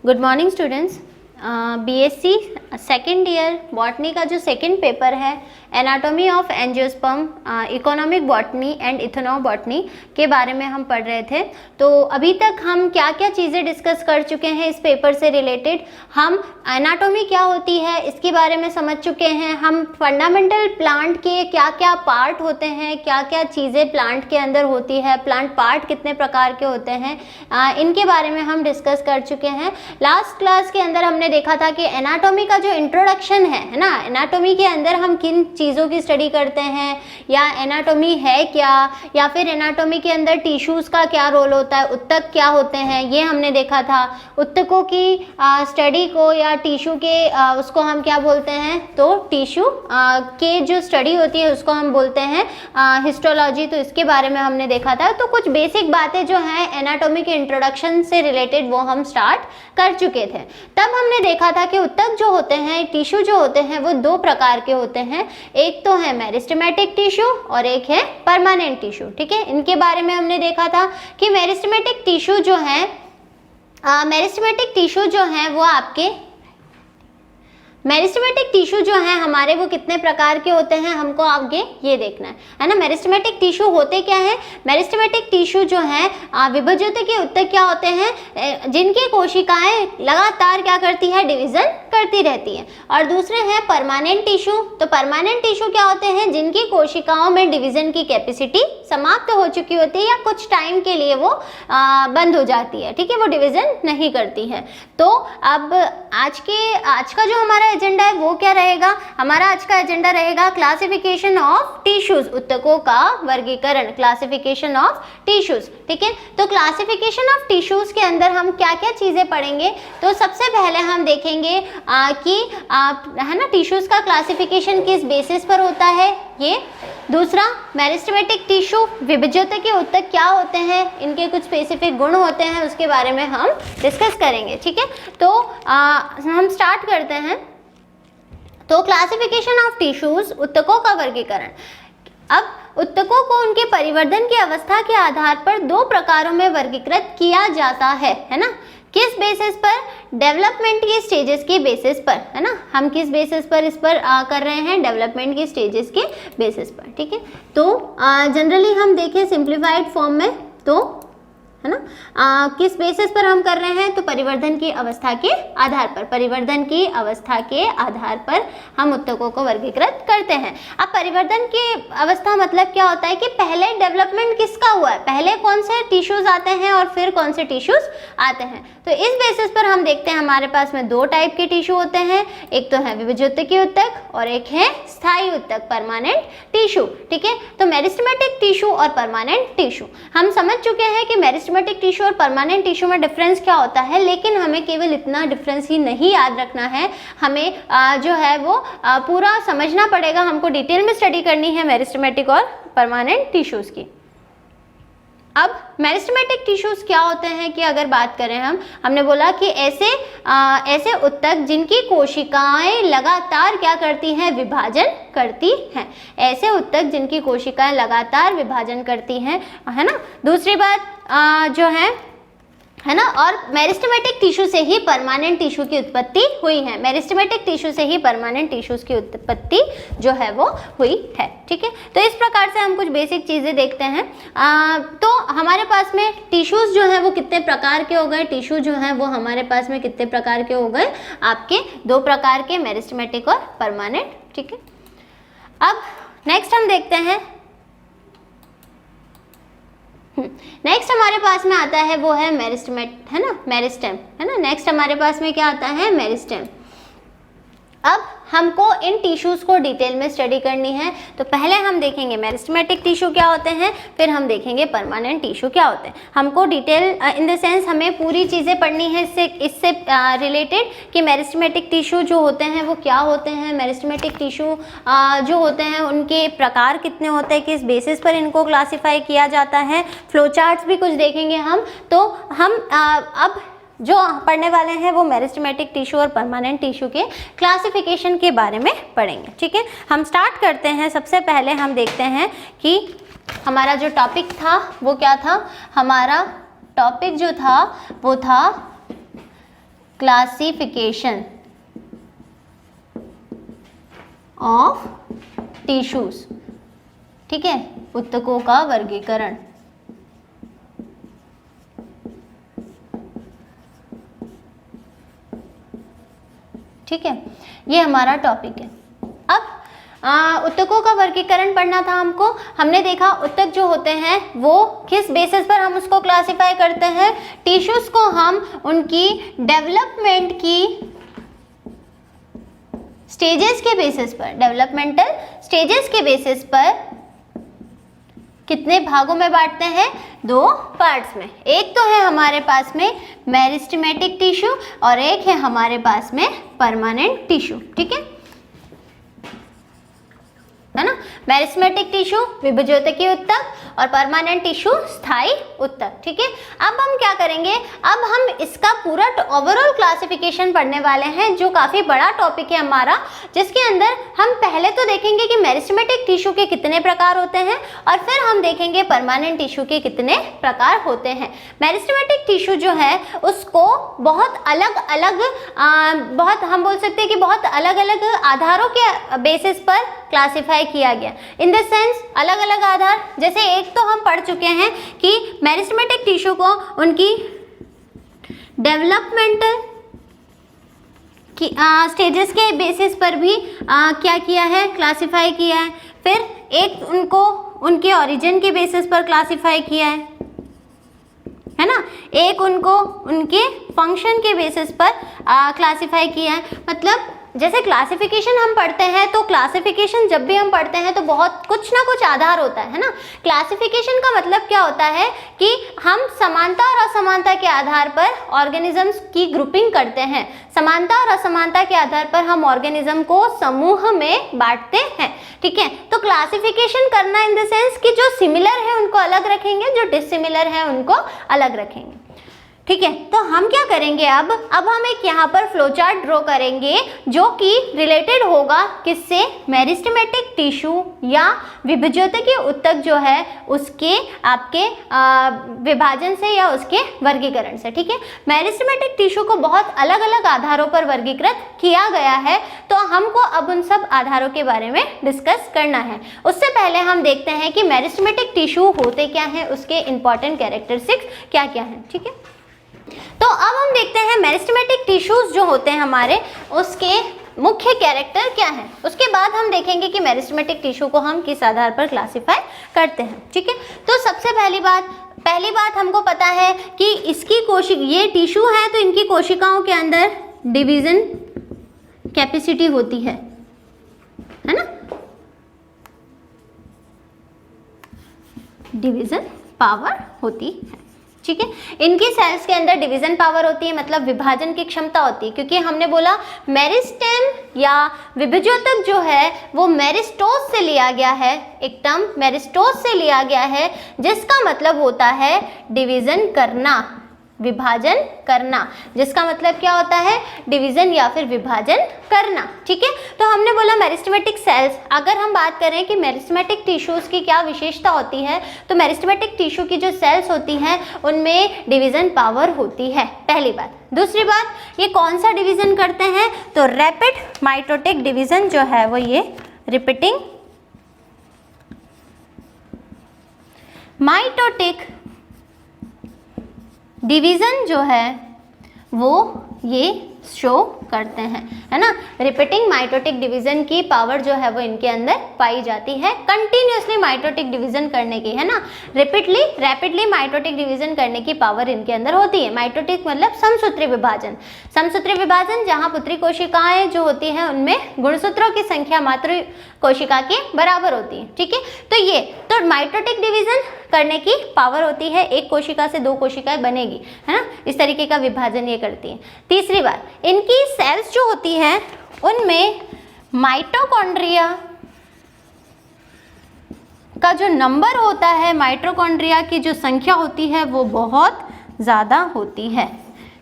Good morning students. BSc second year botany का जो second paper है anatomy of angiosperm, economic botany and ethnobotany के बारे में हम पढ़ रहे थे। तो अभी तक हम क्या क्या चीज़ें डिस्कस कर चुके हैं इस पेपर से रिलेटेड। हम एनाटॉमी क्या होती है इसके बारे में समझ चुके हैं। हम फंडामेंटल प्लांट के क्या क्या पार्ट होते हैं, क्या क्या चीज़ें प्लांट के अंदर होती है, प्लांट पार्ट कितने प्रकार के होते हैं, इनके बारे में हम डिस्कस कर चुके हैं। लास्ट क्लास के अंदर हमने देखा था कि एनाटॉमी का जो इंट्रोडक्शन है ना, एनाटॉमी के अंदर हम किन चीज़ों की स्टडी करते हैं, या एनाटॉमी है क्या, या फिर एनाटॉमी के अंदर टिश्यूज़ का क्या रोल होता है, उत्तक क्या होते हैं, ये हमने देखा था। उत्तकों की स्टडी को या टिश्यू के उसको हम क्या बोलते हैं, तो टिश्यू के जो स्टडी होती है उसको हम बोलते हैं हिस्टोलॉजी। तो इसके बारे में हमने देखा था। तो कुछ बेसिक बातें जो हैं एनाटॉमी के इंट्रोडक्शन से रिलेटेड वो हम स्टार्ट कर चुके थे। तब हमने देखा था कि उत्तक जो होते हैं, टिश्यू जो होते हैं, वो दो प्रकार के होते हैं। एक तो है मेरिस्टेमेटिक टिश्यू और एक है परमानेंट टिश्यू। ठीक है, इनके बारे में हमने देखा था कि मेरिस्टेमेटिक टिश्यू जो है वो आपके मेरिस्टेमेटिक टिश्यू जो है हमारे वो कितने प्रकार के होते हैं, हमको आगे ये देखना है ना। मेरिस्टेमेटिक टिश्यू होते क्या है, मेरिस्टेमेटिक टिश्यू जो है विभज्योत के उत्तक क्या होते हैं, जिनकी कोशिकाएं लगातार क्या करती है, डिवीजन करती रहती हैं। और दूसरे हैं परमानेंट टिश्यू। तो परमानेंट टिश्यू क्या होते हैं, जिनकी कोशिकाओं में डिवीजन की कैपेसिटी समाप्त हो चुकी होती है या कुछ टाइम के लिए वो बंद हो जाती है। ठीक है, वो डिवीजन नहीं करती है। तो अब आज का जो हमारा एजेंडा है वो क्या रहेगा, हमारा आज का एजेंडा रहेगा क्लासिफिकेशन ऑफ टिश्यूज, उत्तकों का वर्गीकरण, क्लासिफिकेशन ऑफ टिश्यूज। ठीक है, तो क्लासिफिकेशन ऑफ टिश्यूज के अंदर हम क्या क्या चीजें पढ़ेंगे। तो सबसे पहले हम देखेंगे कि है ना, टिश्यूज का क्लासिफिकेशन किस बेसिस पर होता है ये। दूसरा, मेरिस्टेमेटिक टिश्यू विभज्योत के उत्तक क्या होते हैं, इनके कुछ स्पेसिफिक गुण होते हैं, उसके बारे में हम डिस्कस करेंगे। ठीक है, तो हम स्टार्ट करते हैं। तो क्लासिफिकेशन ऑफ टिश्यूज, उत्तकों का वर्गीकरण। अब उत्तकों को उनके परिवर्धन की अवस्था के आधार पर दो प्रकारों में वर्गीकृत किया जाता है ना। किस बेसिस पर, डेवलपमेंट की स्टेजेस के बेसिस पर, है ना। हम किस बेसिस पर इस पर कर रहे हैं, डेवलपमेंट की स्टेजेस के बेसिस पर। ठीक है, तो जनरली हम देखें सिंप्लीफाइड फॉर्म में, तो है ना, किस बेसिस पर हम कर रहे हैं, तो परिवर्धन की अवस्था के आधार पर, परिवर्धन की अवस्था के आधार पर हम उत्तकों को वर्गीकृत करते हैं। अब परिवर्धन की अवस्था मतलब क्या होता है कि पहले डेवलपमेंट किसका हुआ है, पहले कौन से टिश्यूज आते हैं और फिर कौन से टिश्यूज आते हैं। तो इस बेसिस पर हम देखते हैं हमारे पास में दो टाइप के टिश्यू होते हैं, एक तो है विभज्योतिकी उत्तक और एक है स्थायी उत्तक, परमानेंट टिश्यू। ठीक है, तो मेरिस्टेमेटिक टिश्यू और परमानेंट टिश्यू हम समझ चुके हैं कि मेरिस्टेमेटिक टिश्यू और परमानेंट टिश्यू में डिफरेंस क्या होता है, लेकिन हमें केवल इतना डिफरेंस ही नहीं याद रखना है, हमें जो है वो पूरा समझना पड़ेगा, हमको डिटेल में स्टडी करनी है मेरिस्टेमेटिक और परमानेंट टिश्यूज की। अब मेरिस्टेमेटिक टिश्यूज क्या होते हैं कि अगर बात करें हमने बोला कि ऐसे उत्तक जिनकी कोशिकाएं लगातार क्या करती हैं, विभाजन करती हैं। ऐसे उत्तक जिनकी कोशिकाएं लगातार विभाजन करती हैं, है ना। दूसरी बात जो है ना, और मेरिस्टेमेटिक टिश्यू से ही परमानेंट टिश्यू की उत्पत्ति हुई है। मेरिस्टेमेटिक टिश्यू से ही परमानेंट टिश्यूज की उत्पत्ति जो है वो हुई है। ठीक है, तो इस प्रकार से हम कुछ बेसिक चीज़ें देखते हैं। तो हमारे पास में टिश्यूज जो है वो कितने प्रकार के हो गए, टिश्यू जो है वो हमारे पास में कितने प्रकार के हो गए, आपके दो प्रकार के, मेरिस्टेमेटिक और परमानेंट। ठीक है, अब नेक्स्ट हम देखते हैं, नेक्स्ट हमारे पास में आता है वो है मेरिस्टेमेट, है ना, मेरिस्टेम, है ना। नेक्स्ट हमारे पास में क्या आता है, मेरिस्टेम। अब हमको इन टिश्यूज को डिटेल में स्टडी करनी है। तो पहले हम देखेंगे मेरिस्टेमेटिक टिश्यू क्या होते हैं, फिर हम देखेंगे परमानेंट टिश्यू क्या होते हैं। हमको डिटेल इन द सेंस हमें पूरी चीज़ें पढ़नी है इससे रिलेटेड कि मेरिस्टेमेटिक टिश्यू जो होते हैं वो क्या होते हैं, मेरिस्टेमेटिक टिश्यू जो होते हैं उनके प्रकार कितने होते हैं, किस बेसिस पर इनको क्लासीफाई किया जाता है, फ्लो चार्ट्स भी कुछ देखेंगे हम। तो हम अब जो पढ़ने वाले हैं वो मेरिस्टेमेटिक टिश्यू और परमानेंट टिश्यू के क्लासिफिकेशन के बारे में पढ़ेंगे। ठीक है, हम स्टार्ट करते हैं। सबसे पहले हम देखते हैं कि हमारा जो टॉपिक था वो क्या था। हमारा टॉपिक जो था वो था क्लासिफिकेशन ऑफ टिश्यूज, ठीक है, ऊतकों का वर्गीकरण। ठीक है, ये हमारा टॉपिक है। अब ऊतकों का वर्गीकरण पढ़ना था हमको। हमने देखा ऊतक जो होते हैं वो किस बेसिस पर हम उसको क्लासिफाई करते हैं। टिश्यूज को हम उनकी डेवलपमेंट की स्टेजेस के बेसिस पर, डेवलपमेंटल स्टेजेस के बेसिस पर कितने भागों में बांटते हैं? 2 पार्ट्स में। एक तो है हमारे पास में मेरिस्टेमेटिक टिश्यू और एक है हमारे पास में परमानेंट टिश्यू। ठीक है ना। मेरिस्टेमेटिक टिश्यू विभज्योतकीय ऊतक और परमानेंट टिश्यू स्थायी ऊतक। ठीक है, अब हम क्या करेंगे, अब हम इसका पूरा ओवरऑल क्लासिफिकेशन पढ़ने वाले हैं, जो काफ़ी बड़ा टॉपिक है हमारा, जिसके अंदर हम पहले तो देखेंगे कि मेरिस्टेमेटिक टिश्यू के कितने प्रकार होते हैं और फिर हम देखेंगे परमानेंट टिश्यू के कितने प्रकार होते हैं। मेरिस्टेमेटिक टिश्यू जो है उसको बहुत अलग अलग बहुत हम बोल सकते हैं कि बहुत अलग अलग आधारों के बेसिस पर क्लासिफाई किया गया। इन द सेंस अलग अलग आधार, जैसे एक तो हम पढ़ चुके हैं कि मेरिस्टेमेटिक टिश्यू को उनकी डेवलपमेंटल की स्टेजेस के बेसिस पर भी क्या किया है, क्लासिफाई किया है। फिर एक उनको उनके ओरिजिन के बेसिस पर क्लासिफाई किया है ना, एक उनको उनके फंक्शन के बेसिस पर क्लासिफाई किया है। मतलब जैसे क्लासिफिकेशन हम पढ़ते हैं तो क्लासिफिकेशन जब भी हम पढ़ते हैं तो बहुत कुछ ना कुछ आधार होता है ना। क्लासिफिकेशन का मतलब क्या होता है कि हम समानता और असमानता के आधार पर ऑर्गेनिजम्स की ग्रुपिंग करते हैं। समानता और असमानता के आधार पर हम ऑर्गेनिज्म को समूह में बांटते हैं। ठीक है, तो क्लासिफिकेशन करना इन द सेंस कि जो सिमिलर है उनको अलग रखेंगे, जो डिसिमिलर है उनको अलग रखेंगे। ठीक है, तो हम क्या करेंगे, अब हम एक यहाँ पर फ्लो चार्ट ड्रॉ करेंगे जो कि रिलेटेड होगा किससे, मेरिस्टेमेटिक टिश्यू या विभज्योतकीय ऊतक जो है उसके आपके विभाजन से या उसके वर्गीकरण से। ठीक है, मेरिस्टेमेटिक टिश्यू को बहुत अलग अलग आधारों पर वर्गीकृत किया गया है, तो हमको अब उन सब आधारों के बारे में डिस्कस करना है। उससे पहले हम देखते हैं कि मेरिस्टेमेटिक टिश्यू होते क्या हैं, उसके इंपॉर्टेंट कैरेक्टरिस्टिक्स क्या क्या हैं। ठीक है, तो अब हम देखते हैं मेरिस्टेमेटिक टिश्यूज जो होते हैं हमारे, उसके मुख्य कैरेक्टर क्या है। उसके बाद हम देखेंगे कि मेरिस्टेमेटिक टिश्यू को हम किस आधार पर क्लासिफाई करते हैं। ठीक है, तो सबसे पहली बात हमको पता है कि इसकी ये टिश्यू है तो इनकी कोशिकाओं के अंदर डिवीजन कैपेसिटी होती है ना, डिवीजन पावर होती है। ठीक है, इनकी सेल्स के अंदर डिवीजन पावर होती है, मतलब विभाजन की क्षमता होती है, क्योंकि हमने बोला मेरिस्टेम या विभज्योतक जो है वो मेरिस्टोस से लिया गया है, एक टर्म मेरिस्टोस से लिया गया है, जिसका मतलब होता है डिवीजन करना, विभाजन करना, जिसका मतलब क्या होता है, डिवीजन या फिर विभाजन करना। ठीक है, तो हमने बोला मेरिस्टेमेटिक सेल्स, अगर हम बात करें कि मेरिस्टेमेटिक टिश्यूज की क्या विशेषता होती है, तो मेरिस्टेमेटिक टिश्यू की जो सेल्स होती हैं उनमें डिवीजन पावर होती है, पहली बात। दूसरी बात, ये कौन सा डिवीजन करते हैं, तो रैपिड माइटोटिक डिवीजन जो है वो ये रिपीटिंग माइटोटिक डिवीज़न जो है वो ये शो करते हैं, है ना। रिपीटिंग माइटोटिक डिवीजन की पावर जो है वो इनके अंदर पाई जाती है, कंटिन्यूसली माइटोटिक डिवीजन करने की, है ना, रैपिडली माइटोटिक डिवीजन करने की पावर इनके अंदर होती है। माइटोटिक मतलब समसूत्री विभाजन, समसूत्री विभाजन जहाँ पुत्री कोशिकाएं जो होती हैं उनमें गुणसूत्रों की संख्या मातृ कोशिका के बराबर होती है। ठीक है, तो ये तो माइटोटिक डिवीजन करने की पावर होती है, एक कोशिका से 2 कोशिकाएं बनेगी, है ना, इस तरीके का विभाजन ये करती है। तीसरी बात, इनकी सेल्स जो होती हैं उनमें माइटोकॉन्ड्रिया का जो नंबर होता है, माइटोकॉन्ड्रिया की जो संख्या होती है वो बहुत ज़्यादा होती है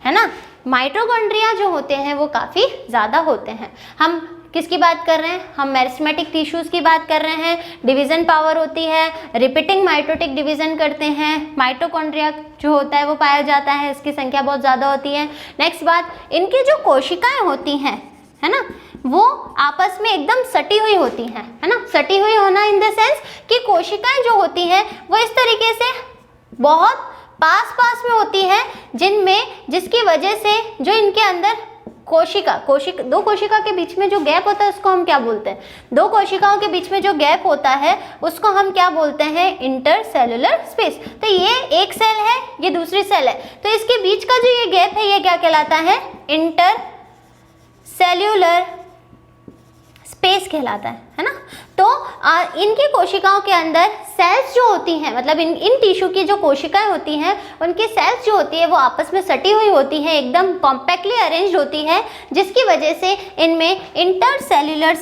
ना। माइटोकॉन्ड्रिया जो होते हैं वो काफ़ी ज़्यादा होते हैं। हम किसकी बात कर रहे हैं? हम मेरिस्टेमेटिक टिश्यूज की बात कर रहे हैं। डिवीजन पावर होती है, रिपीटिंग माइटोटिक डिवीजन करते हैं, माइटोकॉन्ड्रिया जो होता है वो पाया जाता है, इसकी संख्या बहुत ज़्यादा होती है। नेक्स्ट बात, इनकी जो कोशिकाएं होती हैं, है ना, वो आपस में एकदम सटी हुई होती हैं, है ना। सटी हुई होना इन द सेंस कि कोशिकाएं जो होती हैं वो इस तरीके से बहुत पास पास में होती हैं, जिसकी वजह से जो इनके अंदर दो कोशिका के बीच में जो गैप होता है उसको हम क्या बोलते हैं? दो कोशिकाओं के बीच में जो गैप होता है उसको हम क्या बोलते हैं? Intercellular space. तो ये एक सेल है, ये दूसरी सेल है, तो इसके बीच का जो ये गैप है ये क्या कहलाता है? इंटरसेल्युलर स्पेस कहलाता है ना। तो इनकी कोशिकाओं के अंदर सेल्स जो होती हैं, मतलब इन टिश्यू की जो कोशिकाएं होती हैं उनकी सेल्स जो होती है वो आपस में सटी हुई होती हैं, एकदम कॉम्पैक्टली अरेंज्ड होती है, जिसकी वजह से इनमें इंटरसेल्युलर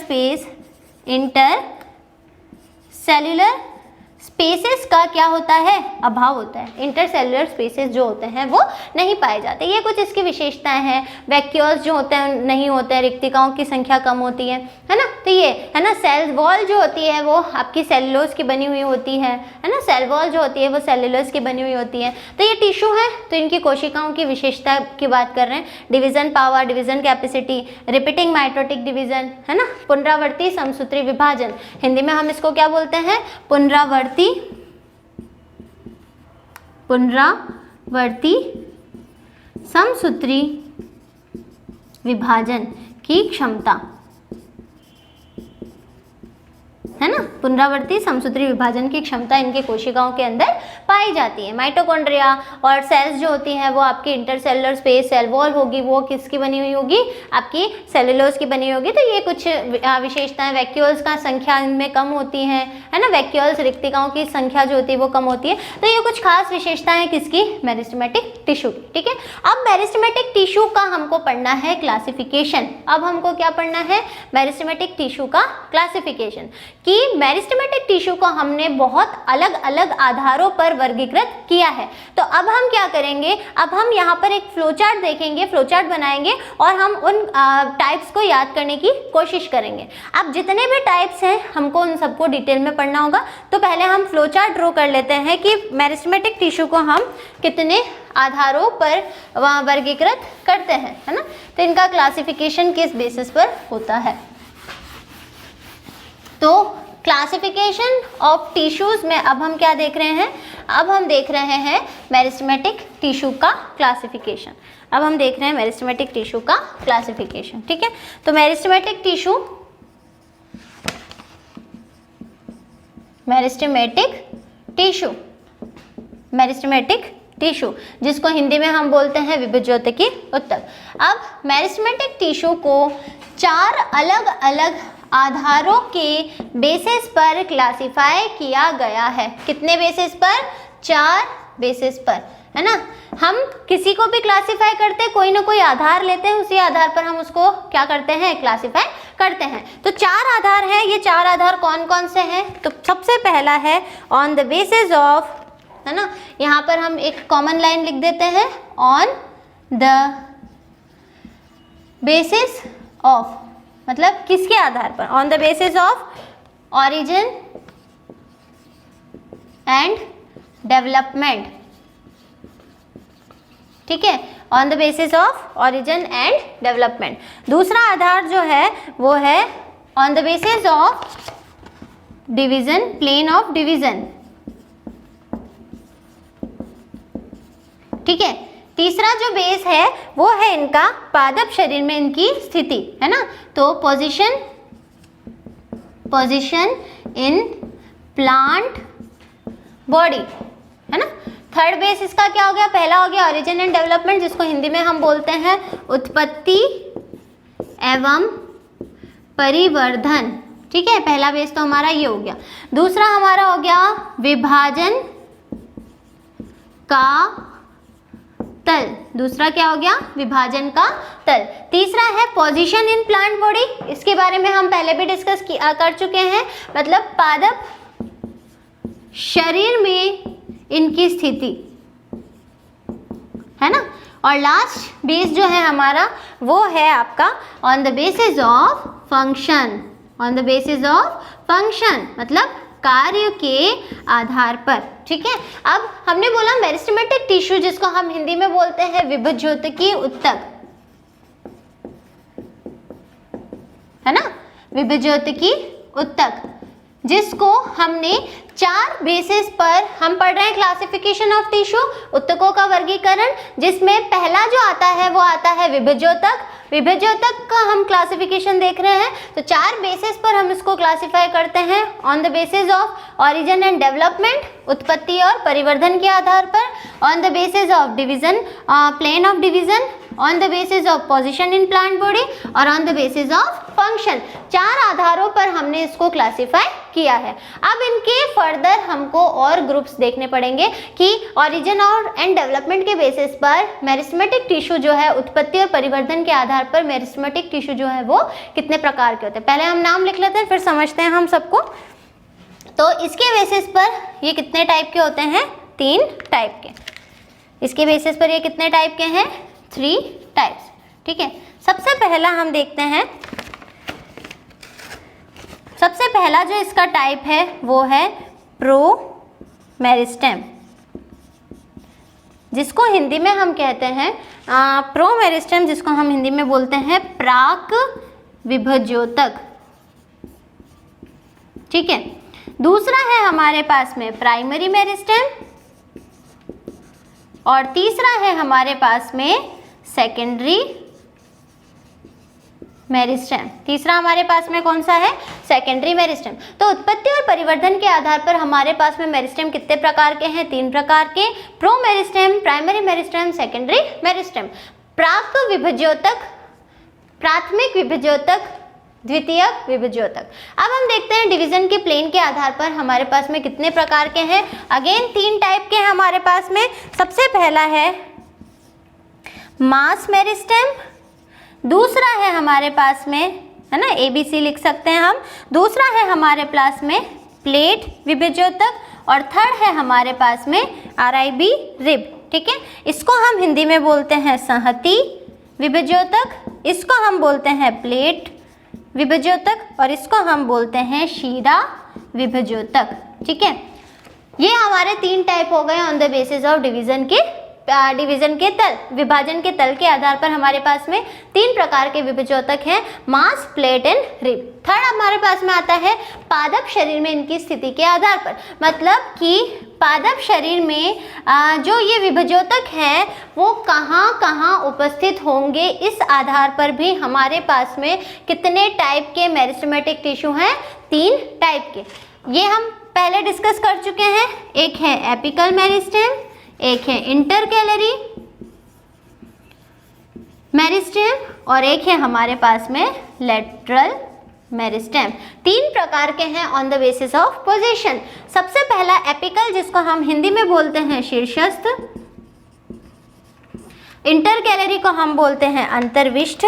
स्पेसेस का क्या होता है? अभाव होता है। इंटरसेल्युलर स्पेसेस जो होते हैं वो नहीं पाए जाते। ये कुछ इसकी विशेषताएं हैं। वैक्यूल्स जो होते हैं नहीं होते हैं, रिक्तिकाओं की संख्या कम होती है ना। तो ये है ना, सेल वॉल जो होती है वो आपकी सेलुलोज की बनी हुई होती है ना। सेल वॉल जो होती है वो सेलुलोज की बनी हुई होती है। तो ये टिश्यू है, तो इनकी कोशिकाओं की विशेषता की बात कर रहे हैं। Division power, division capacity, repeating mitotic division, है ना, पुनरावर्ती समसूत्री विभाजन। हिंदी में हम इसको क्या बोलते हैं? पुनरावर्ती समसूत्री विभाजन की क्षमता, है ना। पुनरावर्ती समसूत्री विभाजन की क्षमता इनके कोशिकाओं के अंदर पाई जाती है। माइटोकॉन्ड्रिया और सेल्स जो होती हैं वो आपकी इंटरसेलुलर स्पेस, सेल वॉल होगी, वो किसकी बनी हुई होगी? आपकी सेलुलोज की बनी होगी। तो ये कुछ विशेषताएं, वैक्यूल्स का संख्या इनमें कम होती है ना। वैक्यूल्स, रिक्तिकाओं की संख्या जो होती है वो कम होती है। तो ये कुछ खास विशेषताएं किसकी? मेरिस्टेमेटिक टिश्यू की। ठीक है, अब मेरिस्टेमेटिक टिश्यू का हमको पढ़ना है क्लासिफिकेशन। अब हमको क्या पढ़ना है? मेरिस्टेमेटिक टिश्यू का क्लासिफिकेशन। कि मेरिस्टेमेटिक टिश्यू को हमने बहुत अलग अलग आधारों पर वर्गीकृत किया है। तो अब हम क्या करेंगे? अब हम यहाँ पर एक फ्लोचार्ट देखेंगे, फ्लोचार्ट बनाएंगे और हम उन टाइप्स को याद करने की कोशिश करेंगे। अब जितने भी टाइप्स हैं हमको उन सबको डिटेल में पढ़ना होगा। तो पहले हम फ्लोचार्ट ड्रॉ कर लेते हैं कि मेरिस्टेमेटिक टिश्यू को हम कितने आधारों पर वर्गीकृत करते हैं, है ना। तो इनका क्लासिफिकेशन किस बेसिस पर होता है? तो क्लासिफिकेशन ऑफ टिश्यूज में अब हम क्या देख रहे हैं? अब हम देख रहे हैं मेरिस्टेमेटिक टिश्यू का क्लासिफिकेशन। अब हम देख रहे हैं मेरिस्टेमेटिक टिश्यू का क्लासिफिकेशन। ठीक है, तो मेरिस्टेमेटिक टिश्यू जिसको हिंदी में हम बोलते हैं विभज्योतिकी ऊतक। अब मेरिस्टेमेटिक टिश्यू को 4 अलग अलग आधारों के बेसिस पर क्लासिफाई किया गया है। कितने बेसिस पर? 4 बेसिस पर, है ना। हम किसी को भी क्लासिफाई करते हैं, कोई ना कोई आधार लेते हैं, उसी आधार पर हम उसको क्या करते हैं? क्लासिफाई करते हैं। तो 4 आधार हैं। ये 4 आधार कौन कौन से हैं? तो सबसे पहला है ऑन द बेसिस ऑफ, है ना, यहाँ पर हम एक कॉमन लाइन लिख देते हैं, ऑन द बेसिस ऑफ, मतलब किसके आधार पर? On the basis of origin and development. ठीक है, on the basis of origin and development. दूसरा आधार जो है वो है on the basis of division, plane of division. ठीक है, तीसरा जो बेस है वो है इनका पादप शरीर में इनकी स्थिति, है ना। तो पोजीशन इन प्लांट बॉडी, है ना। थर्ड बेस इसका क्या हो गया? पहला हो गया ऑरिजिन एंड डेवलपमेंट, जिसको हिंदी में हम बोलते हैं उत्पत्ति एवं परिवर्धन। ठीक है, पहला बेस तो हमारा ये हो गया। दूसरा हमारा हो गया विभाजन का तल। दूसरा क्या हो गया? विभाजन का तल। तीसरा है पोजीशन इन प्लांट बॉडी। इसके बारे में हम पहले भी डिस्कस कर चुके हैं, मतलब पादप शरीर में इनकी स्थिति, है ना। और लास्ट बेस जो है हमारा वो है आपका on the basis of function, on the basis of function मतलब कार्य के आधार पर। ठीक है, अब हमने बोला मेरिस्टेमेटिक टिश्यू जिसको हम हिंदी में बोलते हैं विभज्योतकी ऊतक, है ना, विभज्योतकी ऊतक, जिसको हमने 4 बेसिस पर हम पढ़ रहे हैं क्लासिफिकेशन ऑफ टिश्यू, ऊतकों का वर्गीकरण, जिसमें पहला जो आता है वो आता है विभज्योतक। विभज्योतक का हम क्लासिफिकेशन देख रहे हैं, तो 4 बेसिस पर हम इसको क्लासिफाई करते हैं। On the basis of origin and development, उत्पत्ति और परिवर्धन के आधार पर, on the basis of division, plane of division, on the basis of position in plant body और on the basis of function. 4 आधारों पर हमने इसको क्लासिफाई किया है। अब इनके फर्दर हमको और ग्रुप्स देखने पड़ेंगे कि ऑरिजिन और एंड डेवलपमेंट के बेसिस पर मेरिस्टेमेटिक टिश्यू जो है, उत्पत्ति और परिवर्धन के आधार पर मेरिस्टेमेटिक टिश्यू जो है वो कितने प्रकार के होते हैं। पहले हम नाम लिख लेते हैं फिर समझते हैं हम सबको। तो इसके बेसिस पर ये कितने टाइप के होते हैं? 3 टाइप के। इसके बेसिस पर ये कितने टाइप के हैं? 3 टाइप्स। ठीक है, सबसे पहला हम देखते हैं, सबसे पहला जो इसका टाइप है वो है प्रोमेरिस्टेम, जिसको हिंदी में हम कहते हैं प्रोमेरिस्टेम, जिसको हम हिंदी में बोलते हैं प्राक विभज्योतक। ठीक है, दूसरा है हमारे पास में प्राइमरी मेरिस्टेम और तीसरा है हमारे पास में सेकेंडरी मेरिस्टेम। तीसरा हमारे पास में कौन सा है? Secondary meristem. तो उत्पत्ति और परिवर्धन के आधार पर हमारे पास में मेरिस्टेम कितने प्रकार के हैं? 3 प्रकार के, promeristem, primary meristem, secondary meristem. प्राक विभज्योतक, प्राथमिक विभज्योतक, द्वितीयक विभज्योतक। अब हम देखते हैं डिवीजन के प्लेन के आधार पर हमारे पास में कितने प्रकार के हैं। अगेन 3 टाइप के हमारे पास में। सबसे पहला है मास मेरिस्टेम, दूसरा है हमारे पास में, है ना, ABC लिख सकते हैं हम, दूसरा है हमारे पास में प्लेट विभज्योतक और थर्ड है हमारे पास में RIB रिब। ठीक है, इसको हम हिंदी में बोलते हैं संहति विभज्योतक, इसको हम बोलते हैं प्लेट विभज्योतक और इसको हम बोलते हैं शीरा विभज्योतक। ठीक है, ये हमारे 3 टाइप हो गए on the basis of division के तल, विभाजन के तल के आधार पर हमारे पास में 3 प्रकार के विभज्योतक हैं, मास, प्लेट एंड रिब। थर्ड हमारे पास में आता है पादप शरीर में इनकी स्थिति के आधार पर, मतलब कि पादप शरीर में जो ये विभज्योतक हैं वो कहाँ कहाँ उपस्थित होंगे, इस आधार पर भी हमारे पास में कितने टाइप के मेरिस्टेमेटिक टिश्यू हैं? 3 टाइप के। ये हम पहले डिस्कस कर चुके हैं। एक है एपिकल मेरिस्टेम, एक है इंटरकैलरी मेरिस्टेम और एक है हमारे पास में लेटरल मेरिस्टेम। 3 प्रकार के हैं on the basis of position. सबसे पहला एपिकल, जिसको हम हिंदी में बोलते हैं शीर्षस्थ, इंटरकैलरी को हम बोलते हैं अंतर्विष्ठ।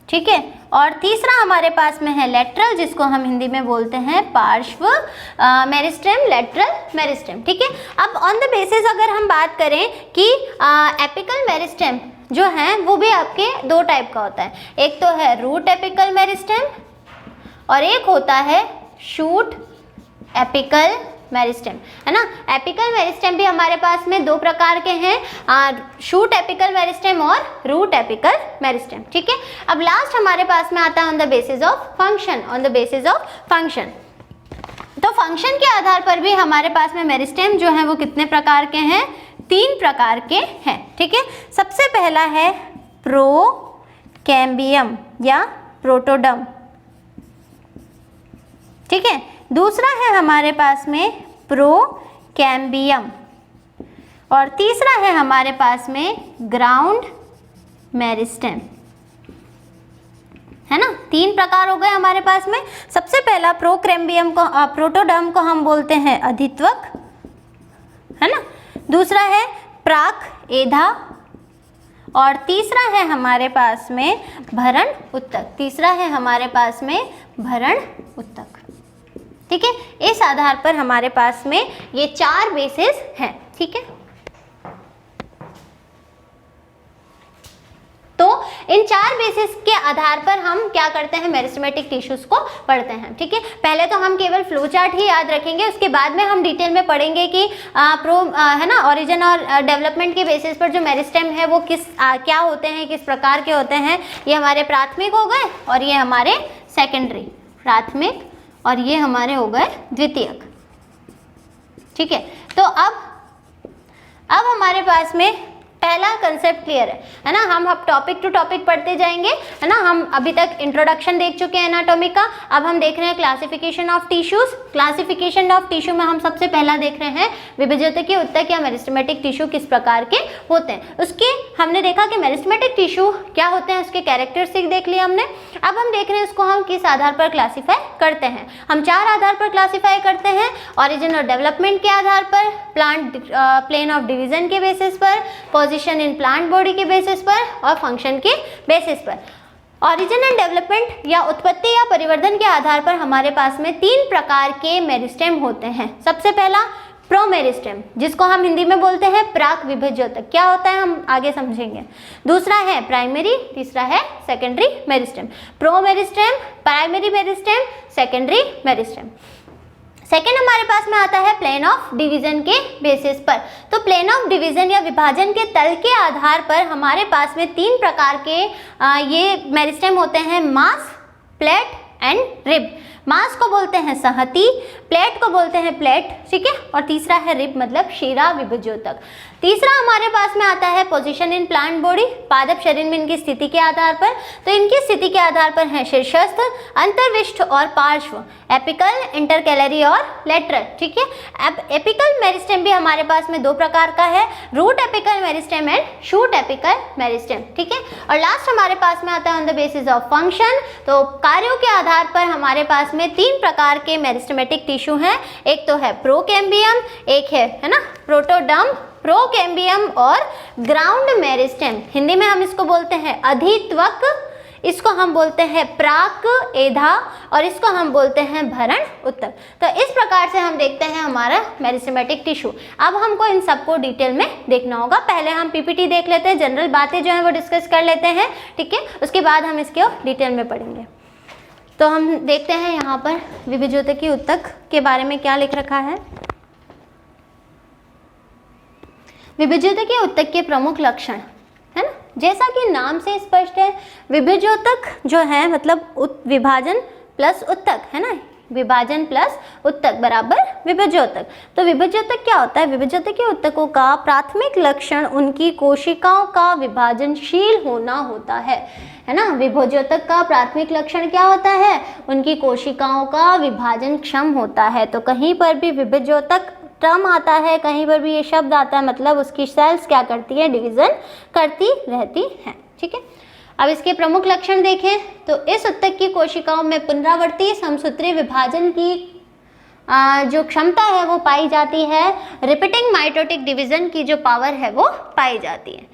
ठीक है, और तीसरा हमारे पास में है लेटरल, जिसको हम हिंदी में बोलते हैं पार्श्व मेरिस्टेम, लेटरल मेरिस्टेम। ठीक है, अब ऑन द बेसिस अगर हम बात करें कि एपिकल मेरिस्टेम जो है वो भी आपके 2 टाइप का होता है। एक तो है रूट एपिकल मेरिस्टेम और एक होता है शूट एपिकल मेरिस्टेम, है ना। एपिकल मेरिस्टेम भी हमारे पास में 2 प्रकार के हैं, शूट एपिकल मेरिस्टेम और रूट एपिकल मेरिस्टेम। ठीक है, अब लास्ट हमारे पास में आता है on the basis of function, on the basis of function. तो फंक्शन के आधार पर भी हमारे पास में मेरिस्टेम जो है वो कितने प्रकार के हैं? 3 प्रकार के हैं। ठीक है, सबसे पहला है प्रोकैम्बियम या प्रोटोडम। ठीक है, दूसरा है हमारे पास में प्रोकैम्बियम और तीसरा है हमारे पास में ग्राउंड मेरिस्टेम, है ना। 3 प्रकार हो गए हमारे पास में। सबसे पहला प्रोकैम्बियम को, प्रोटोडम को हम बोलते हैं अधित्वक, है ना। दूसरा है प्राक एधा और तीसरा है हमारे पास में भरण उत्तक, तीसरा है हमारे पास में भरण उत्तक। ठीक है, इस आधार पर हमारे पास में ये 4 बेसिस हैं। ठीक है, इन 4 बेसिस के आधार पर हम क्या करते हैं, मेरिस्टेमेटिक टिश्यूज को पढ़ते हैं। ठीक है, पहले तो हम केवल फ्लो चार्ट ही याद रखेंगे, उसके बाद में हम डिटेल में पढ़ेंगे कि है ना, ओरिजिन और डेवलपमेंट के बेसिस पर जो मेरिस्टेम है वो क्या होते हैं, किस प्रकार के होते हैं। ये हमारे प्राथमिक हो गए और ये हमारे सेकेंडरी, प्राथमिक और ये हमारे हो गए द्वितीयक। ठीक है, तो अब हमारे पास में पहला कंसेप्ट क्लियर है ना। हम अब टॉपिक टू टॉपिक पढ़ते जाएंगे, है ना। हम अभी तक इंट्रोडक्शन देख चुके हैं एनाटॉमी का, अब हम देख रहे हैं classification of tissues. Classification of tissue में हम सबसे पहला देख रहे हैं विभज्योतकीय उत्तक या मेरिस्टेमेटिक टिश्यू किस प्रकार के होते हैं। उसके हमने देखा कि मेरिस्टेमेटिक टिश्यू क्या होते हैं, उसके कैरेक्टरिस्टिक देख लिया हमने। अब हम देख रहे हैं उसको हम किस आधार पर क्लासीफाई करते हैं। हम 4 आधार पर क्लासीफाई करते हैं, ओरिजिन और डेवलपमेंट के आधार पर, प्लांट प्लेन ऑफ डिवीजन के बेसिस पर, पोजीशन इन प्लांट बॉडी के बेसिस पर और फंक्शन के बेसिस पर। ओरिजिन एंड डेवलपमेंट या उत्पत्ति या परिवर्धन के आधार पर हमारे पास में 3 प्रकार के मेरिस्टेम होते हैं। सबसे पहला प्रोमेरिस्टेम, जिसको हम हिंदी में बोलते हैं प्राक विभज्योतक। क्या होता है हम आगे समझेंगे। दूसरा है प्राइमरी, तीसरा है secondary meristem. Promeristem, primary meristem, secondary meristem. Second हमारे पास में आता है प्लेन ऑफ डिवीजन के बेसिस पर। तो प्लेन ऑफ डिवीजन या विभाजन के तल के आधार पर हमारे पास में 3 प्रकार के ये मेरिस्टेम होते हैं, मास, प्लेट एंड रिब। मास को बोलते हैं संहति, प्लेट को बोलते हैं प्लेट, ठीक है, और तीसरा है रिब मतलब शिरा विभज्योतक। तीसरा हमारे पास में आता है पोजीशन इन प्लांट बॉडी, पादप शरीर में इनकी स्थिति के आधार पर। तो इनकी स्थिति के आधार पर है शीर्षस्थ, अंतर्विष्ठ और पार्श्व, एपिकल, इंटरकैलरी और लेटरल। ठीक है, अब एपिकल मेरिस्टेम भी हमारे पास में 2 प्रकार का है, root apical meristem and shoot apical meristem. ठीक है, और लास्ट हमारे पास में आता है on the basis of function. तो कार्यों के आधार पर हमारे पास में 3 प्रकार के मेरिस्टेमेटिक टिश्यू हैं। एक तो है प्रोकैम्बियम, एक है ना प्रोटोडर्म, प्रोकैम्बियम और ग्राउंड मेरिस्टेम। हिंदी में हम इसको बोलते हैं अधित्वक, इसको हम बोलते हैं प्राक एधा और इसको हम बोलते हैं भरण उत्तक। तो इस प्रकार से हम देखते हैं हमारा मेरिस्टेमेटिक टिश्यू। अब हमको इन सबको डिटेल में देखना होगा। पहले हम पीपीटी देख लेते हैं, जनरल बातें जो है वो डिस्कस कर लेते हैं। ठीक है, उसके बाद हम इसको डिटेल में पढ़ेंगे। तो हम देखते हैं यहाँ पर विभज्योतकीय उत्तक के बारे में क्या लिख रखा है। विभज्योतकीय उत्तक के प्रमुख लक्षण, है ना, जैसा कि नाम से स्पष्ट है, विभज्योतक जो है मतलब विभाजन प्लस उत्तक, है ना, विभाजन प्लस उत्तक बराबर विभज्योतक। तो विभज्योतक क्या होता है? विभज्योतकीय उत्तकों का प्राथमिक लक्षण उनकी कोशिकाओं का विभाजनशील होना होता है ना। विभज्योतक का प्राथमिक लक्षण क्या होता है? उनकी कोशिकाओं का विभाजन क्षम होता है। तो कहीं पर भी विभज्योतक टर्म आता है, कहीं पर भी ये शब्द आता है, मतलब उसकी सेल्स क्या करती है? डिवीजन करती रहती हैं। ठीक है, अब इसके प्रमुख लक्षण देखें तो इस उत्तक की कोशिकाओं में पुनरावर्ती समसूत्री विभाजन की जो क्षमता है वो पाई जाती है। रिपीटिंग माइटोटिक डिवीजन की जो पावर है वो पाई जाती है।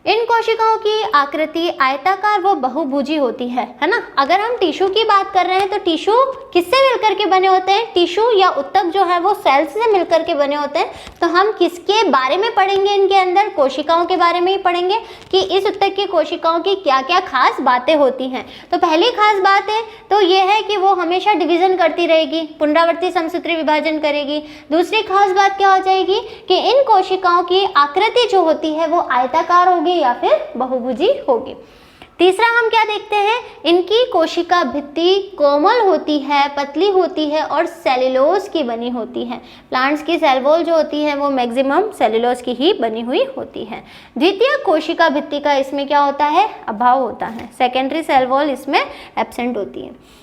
इन कोशिकाओं की आकृति आयताकार व बहुभुजी होती है ना। अगर हम टिश्यू की बात कर रहे हैं तो टिश्यू किससे मिलकर के बने होते हैं? टिश्यू या उत्तक जो है वो सेल्स से मिलकर के बने होते हैं। तो हम किसके बारे में पढ़ेंगे? इनके अंदर कोशिकाओं के बारे में ही पढ़ेंगे कि इस उत्तक की कोशिकाओं की क्या क्या खास बातें होती हैं। तो पहली खास बात है तो ये है कि वो हमेशा डिवीजन करती रहेगी, पुनरावर्ती समसूत्री विभाजन करेगी। दूसरी खास बात क्या हो जाएगी कि इन कोशिकाओं की आकृति जो होती है वो आयताकार होगी या फिर बहुभुजी होगी। तीसरा हम क्या देखते हैं? इनकी कोशिका भित्ति कोमल होती है, पतली होती है और सेल्यूलोज की बनी होती है। प्लांट्स की सेल वॉल जो होती है वो मैक्सिमम सेल्यूलोज की ही बनी हुई होती है। द्वितीय कोशिका भित्ति का इसमें क्या होता है? अभाव होता है। सेकेंडरी सेल वॉल इसमें एब्सेंट होती है।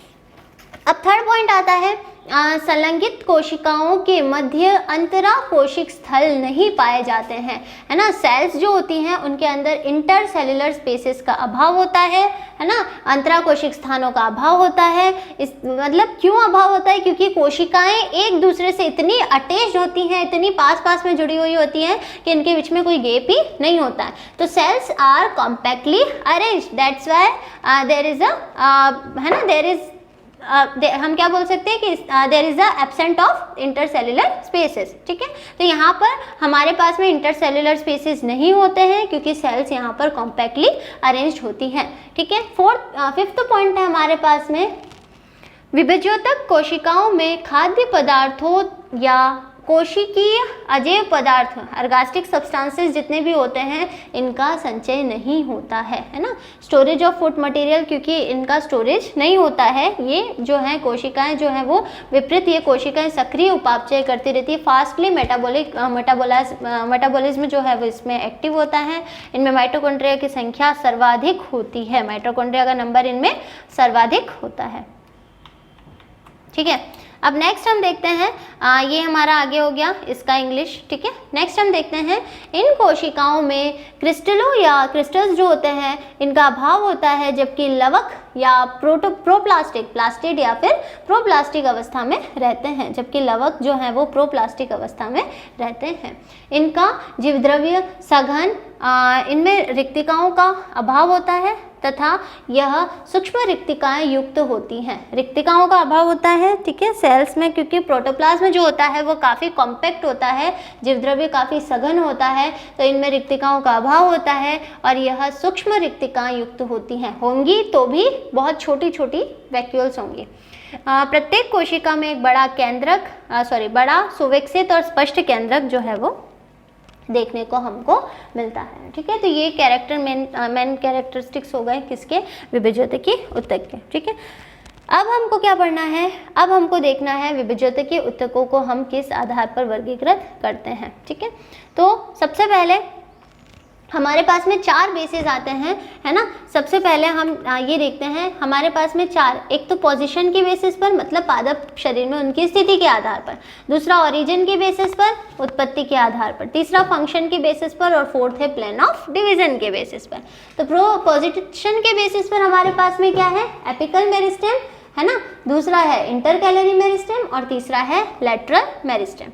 अब थर्ड पॉइंट आता है संलग्नित कोशिकाओं के मध्य अंतरा कोशिक स्थल नहीं पाए जाते हैं, है ना। सेल्स जो होती हैं उनके अंदर इंटर सेल्युलर स्पेसेस का अभाव होता है ना। अंतरा कोशिक स्थानों का अभाव होता है। इस मतलब क्यों अभाव होता है? क्योंकि कोशिकाएं एक दूसरे से इतनी अटैच्ड होती हैं, इतनी पास पास में जुड़ी हुई होती हैं कि इनके बीच में कोई गैप ही नहीं होता है। तो cells are compactly arranged, that's why there is a है ना, देयर इज हम क्या बोल सकते हैं कि there is a absent of intercellular spaces, ठीक है। तो यहाँ पर हमारे पास में इंटरसेल्युलर स्पेसेस नहीं होते हैं क्योंकि सेल्स यहाँ पर कॉम्पैक्टली अरेंज्ड होती हैं, ठीक है। फिफ्थ पॉइंट है हमारे पास में, विभज्योतक कोशिकाओं में खाद्य पदार्थों या कोशिकीय अजैव पदार्थ, अर्गास्टिक सब्सटेंसेस जितने भी होते हैं, इनका संचय नहीं होता है ना। स्टोरेज ऑफ फूड मटेरियल, क्योंकि इनका स्टोरेज नहीं होता है, ये जो है कोशिकाएं जो है वो विपरीत, ये कोशिकाएं सक्रिय उपापचय करती रहती है, फास्टली मेटाबॉलिज्म जो है वो इसमें एक्टिव होता है। इनमें माइटोकॉन्ड्रिया की संख्या सर्वाधिक होती है, माइटोकॉन्ड्रिया का नंबर इनमें सर्वाधिक होता है, ठीक है। अब नेक्स्ट हम देखते हैं, ये हमारा आगे हो गया इसका इंग्लिश, ठीक है। नेक्स्ट हम देखते हैं, इन कोशिकाओं में क्रिस्टलों या क्रिस्टल्स जो होते हैं इनका अभाव होता है, जबकि लवक या प्रोप्लास्टिक, प्लास्टिड या फिर प्रोप्लास्टिक अवस्था में रहते हैं, जबकि लवक जो है वो प्रोप्लास्टिक अवस्था में रहते हैं। इनका जीवद्रव्य सघन, इनमें रिक्तिकाओं का अभाव होता है तथा यह सूक्ष्म रिक्तिकाएं युक्त होती हैं, रिक्तिकाओं का अभाव होता है, ठीक है, सेल्स में, क्योंकि प्रोटोप्लाज्म जो होता है वो काफ़ी कॉम्पैक्ट होता है, जीवद्रव्य काफ़ी सघन होता है, तो इनमें रिक्तिकाओं का अभाव होता है और यह सूक्ष्म रिक्तिकाएं युक्त होती हैं, होंगी तो भी बहुत छोटी छोटी वैक्यूल्स होंगी। प्रत्येक कोशिका में एक बड़ा सुविकसित और स्पष्ट केंद्रक जो है वो देखने को हमको मिलता है, ठीक है। तो ये कैरेक्टर मेन कैरेक्टरिस्टिक्स हो गए किसके, विभज्योतकी ऊतक के, ठीक है। अब हमको क्या पढ़ना है, अब हमको देखना है विभज्योतकी ऊतकों को हम किस आधार पर वर्गीकृत करते हैं, ठीक है। तो सबसे पहले हमारे पास में 4 बेसिस आते हैं, है ना। सबसे पहले हम ये देखते हैं, हमारे पास में 4, एक तो पोजीशन के बेसिस पर, मतलब पादप शरीर में उनकी स्थिति के आधार पर, दूसरा ओरिजिन के बेसिस पर, उत्पत्ति के आधार पर, तीसरा फंक्शन के बेसिस पर और फोर्थ है प्लेन ऑफ डिवीजन के बेसिस पर। तो पोजीशन के बेसिस पर हमारे पास में क्या है, एपिकल मेरिस्टेम, है ना, दूसरा है इंटरकैलरी मेरिस्टेम और तीसरा है लेटरल मेरिस्टेम।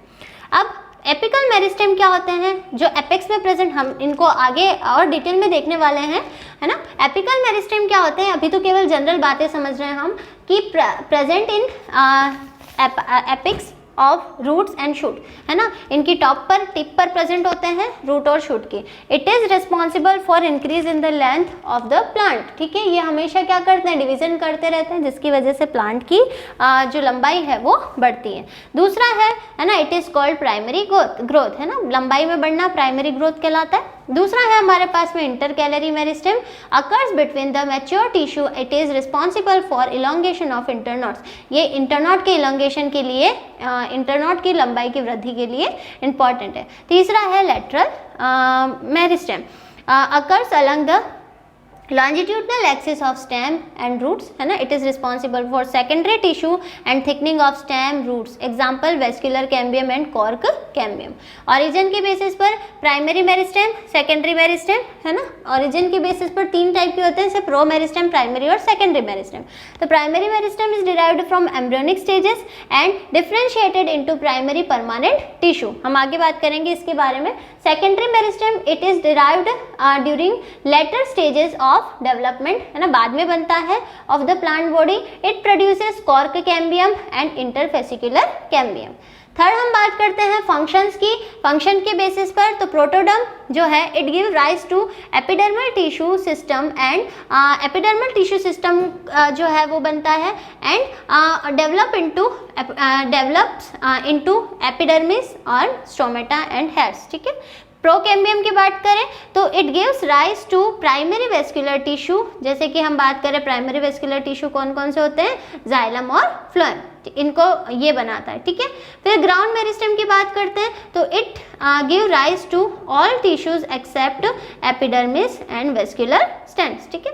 अब एपिकल मेरिस्टेम क्या होते हैं, जो एपेक्स में प्रेजेंट, हम इनको आगे और डिटेल में देखने वाले हैं, है ना। एपिकल मेरिस्टेम क्या होते हैं, अभी तो केवल जनरल बातें समझ रहे हैं हम कि present in apex of roots and shoot, है ना, इनकी टिप पर प्रेजेंट होते हैं रूट और शूट की। It is responsible for increase in the length of the plant, ठीक है, ये हमेशा क्या करते हैं, डिवीजन करते रहते हैं, जिसकी वजह से प्लांट की जो लंबाई है वो बढ़ती है। दूसरा है ना, it is called primary growth, है ना, लंबाई में बढ़ना प्राइमरी ग्रोथ कहलाता है। दूसरा है हमारे पास में intercalary meristem, occurs between the mature tissue, it is responsible for elongation of internodes, ये इंटरनॉट के इलोंगेशन के लिए, इंटरनॉट की लंबाई की वृद्धि के लिए इंपॉर्टेंट है। तीसरा है lateral meristem, occurs along the longitudinal axis of stem and roots, है ना, it is responsible for secondary tissue and thickening of stem roots, example vascular cambium and cork cambium। origin के बेसिस पर primary meristem, secondary meristem, है ना, origin के basis पर 3 type के होते हैं, जैसे प्रो मेरिस्टेम, प्राइमरी और सेकेंडरी मेरिस्टेम। तो primary meristem is derived from embryonic stages and differentiated into primary permanent tissue, हम आगे बात करेंगे इसके बारे में। Secondary meristem it is derived during later stages of development, है ना, बाद में बनता है, of the plant body, it produces cork cambium and interfascicular cambium. Third हम बात करते हैं फंक्शंस की, फंक्शन के बेसिस पर, तो प्रोटोडर्म जो है it give rise to epidermal tissue system and epidermal tissue system जो है वो बनता है एंड डेवलप्स इनटू एपिडर्मिस और स्टोमेटा एंड हेयर्स, ठीक है। प्रोकैम्बियम की बात करें तो it gives rise to primary vascular tissue, जैसे कि हम बात करें प्राइमरी वेस्कुलर टिश्यू कौन कौन से होते हैं, जाइलम और फ्लोएम, इनको ये बनाता है, ठीक है। फिर ग्राउंड मेरिस्टेम की बात करते हैं तो it give rise to all tissues except epidermis and vascular strands, ठीक है।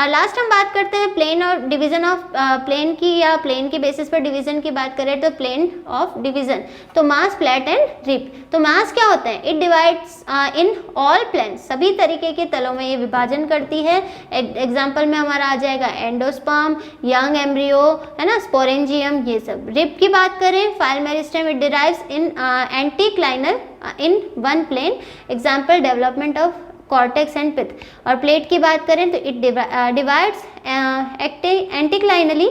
लास्ट हम बात करते हैं प्लेन और डिवीजन ऑफ प्लेन की, या प्लेन के बेसिस पर डिवीजन की बात करें तो प्लेन ऑफ डिवीजन, तो मास, प्लेट एंड रिप। तो मास क्या होता है, it divides in all plane, सभी तरीके के तलों में ये विभाजन करती है। एग्जाम्पल में हमारा आ जाएगा एंडोस्पर्म, यंग एम्ब्रियो, है ना, स्पोरेंजियम, ये सब। रिप की बात करें, file meristem, it derives in anticlinal in one plane, example development of cortex and pith. और प्लेट की बात करें तो it divides anticlinally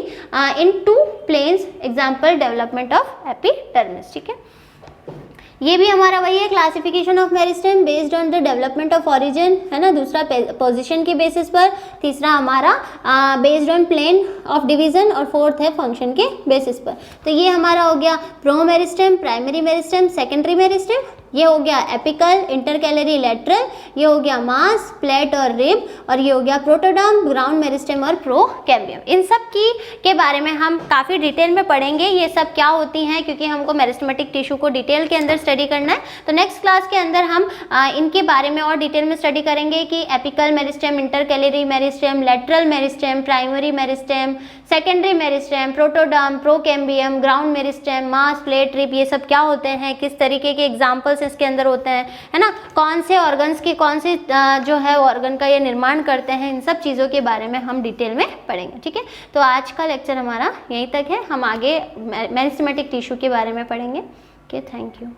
in 2 planes, example development of epidermis. ठीक है, ये भी हमारा वही है, classification of meristem based on the development of origin, है ना, दूसरा पोजीशन के बेसिस पर, तीसरा हमारा based on plane of division, और फोर्थ है फंक्शन के बेसिस पर। तो ये हमारा हो गया pro meristem, primary meristem, secondary meristem, ये हो गया एपिकल, इंटरकैलरी, लेटरल, ये हो गया मास, प्लेट और रिब, और ये हो गया प्रोटोडर्म, ग्राउंड मेरिस्टेम और प्रोकैम्बियम। इन सब के बारे में हम काफ़ी डिटेल में पढ़ेंगे, ये सब क्या होती हैं, क्योंकि हमको मेरिस्टेमेटिक टिश्यू को डिटेल के अंदर स्टडी करना है। तो नेक्स्ट क्लास के अंदर हम इनके बारे में और डिटेल में स्टडी करेंगे कि apical meristem, intercalary meristem, lateral meristem, primary meristem, secondary meristem, protoderm, procambium, ground meristem, mass, plate, rib, ये सब क्या होते हैं, किस तरीके के एग्जाम्पल्स इसके अंदर होते हैं, है ना, कौन से ऑर्गन्स के कौन से जो है ऑर्गन का ये निर्माण करते हैं, इन सब चीज़ों के बारे में हम डिटेल में पढ़ेंगे। ठीक है, तो आज का लेक्चर हमारा यहीं तक है, हम आगे मेरिस्टेमेटिक टिश्यू के बारे में पढ़ेंगे। Okay, thank you.